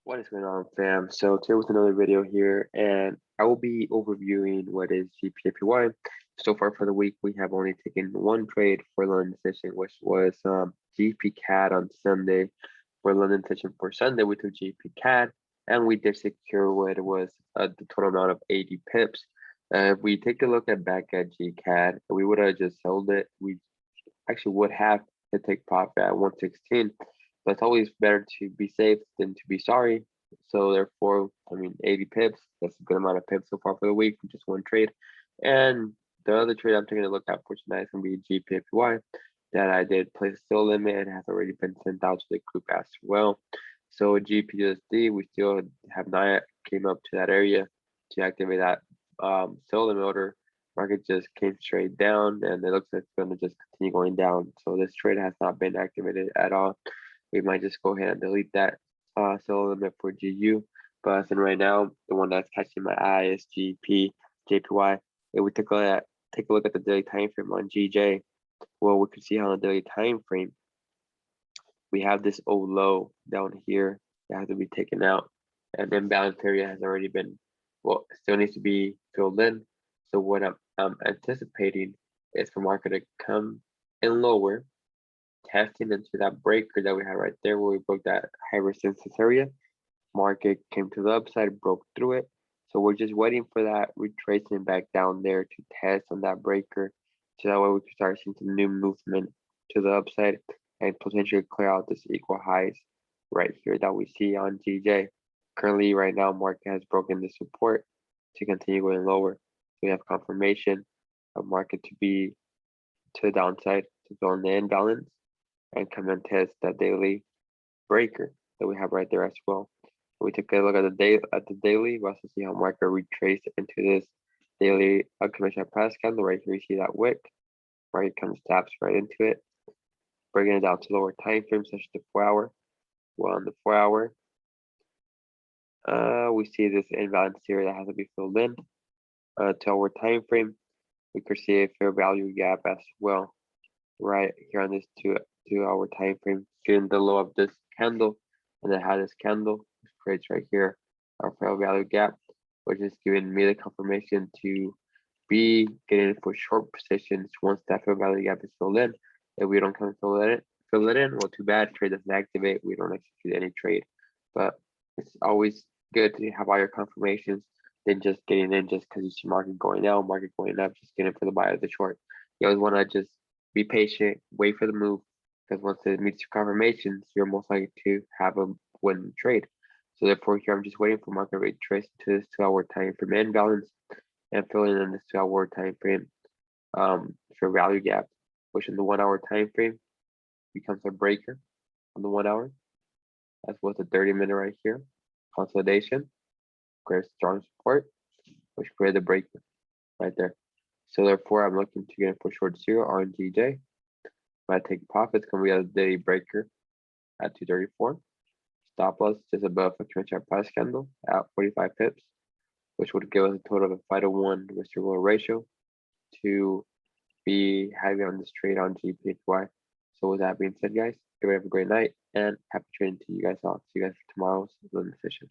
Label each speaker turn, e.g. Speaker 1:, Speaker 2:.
Speaker 1: What is going on, fam? So today with another video here, and I will be overviewing what is Gbpjpy. So far for the week, we have only taken one trade for London session, which was GPCAD on Sunday. For London session for Sunday, we took GPCAD, and we did secure what was the total amount of 80 pips. If we take a look back at GCAD, we would have just sold it. We actually would have to take profit at 116. But it's always better to be safe than to be sorry. So therefore, I mean, 80 pips, that's a good amount of pips so far for the week from just one trade. And the other trade I'm taking a look at for tonight is going to be Gbpjpy that I did place a still limit and has already been sent out to the group as well. So GPUSD, we still have not came up to that area to activate that still limit order. Market just came straight down and it looks like it's going to just continue going down. So this trade has not been activated at all. We might just go ahead and delete that sell limit for GU. But as in right now, the one that's catching my eye is JPY. If we take a look at the daily time frame on GJ, well, we can see how on the daily time frame we have this old low down here that has to be taken out, and the imbalance area has already been, well, still needs to be filled in. So what I'm anticipating is for market to come in lower, testing into that breaker that we had right there where we broke that high resistance area. Market came to the upside, broke through it. So we're just waiting for that retracing back down there to test on that breaker. So that way we can start seeing some new movement to the upside and potentially clear out this equal highs right here that we see on GJ. Currently, right now, market has broken the support to continue going lower. We have confirmation of market to be to the downside to fill in the imbalance and come and test that daily breaker that we have right there as well. We take a look at the daily. We also see how market retraced into this daily conventional price candle right here. You see that wick. Market comes taps right into it, bringing it down to lower time frames such as the 4-hour. Well, on the 4-hour, we see this imbalance here that has to be filled in. To our time frame, we could see a fair value gap as well, right here on this 2-hour time frame, getting the low of this candle, and then how this candle creates right here our fair value gap, which is giving me the confirmation to be getting for short positions once that fair value gap is filled in. If we don't come fill it in, well, too bad. Trade doesn't activate. We don't execute any trade. But it's always good to have all your confirmations than just getting in just because you see market going down, market going up, just getting for the buy or the short. You always want to just be patient, wait for the move, because once it meets your confirmations, you're most likely to have a win trade. So therefore, here I'm just waiting for market rate trace to this 2-hour time frame imbalance and filling in this 2-hour time frame for value gap, which in the 1-hour time frame becomes a breaker on the 1-hour. That's what the 30-minute right here. Consolidation, create strong support, which create the breaker right there. So therefore, I'm looking to get it for short zero on GJ. If I take profits, gonna be a daily breaker at 234. Stop loss just above a conventional price candle at 45 pips, which would give us a total of a 5-to-1 risk reward ratio to be heavy on this trade on Gbpjpy. So with that being said, guys, everybody have a great night and happy trading to you guys all. See you guys for tomorrow's London session.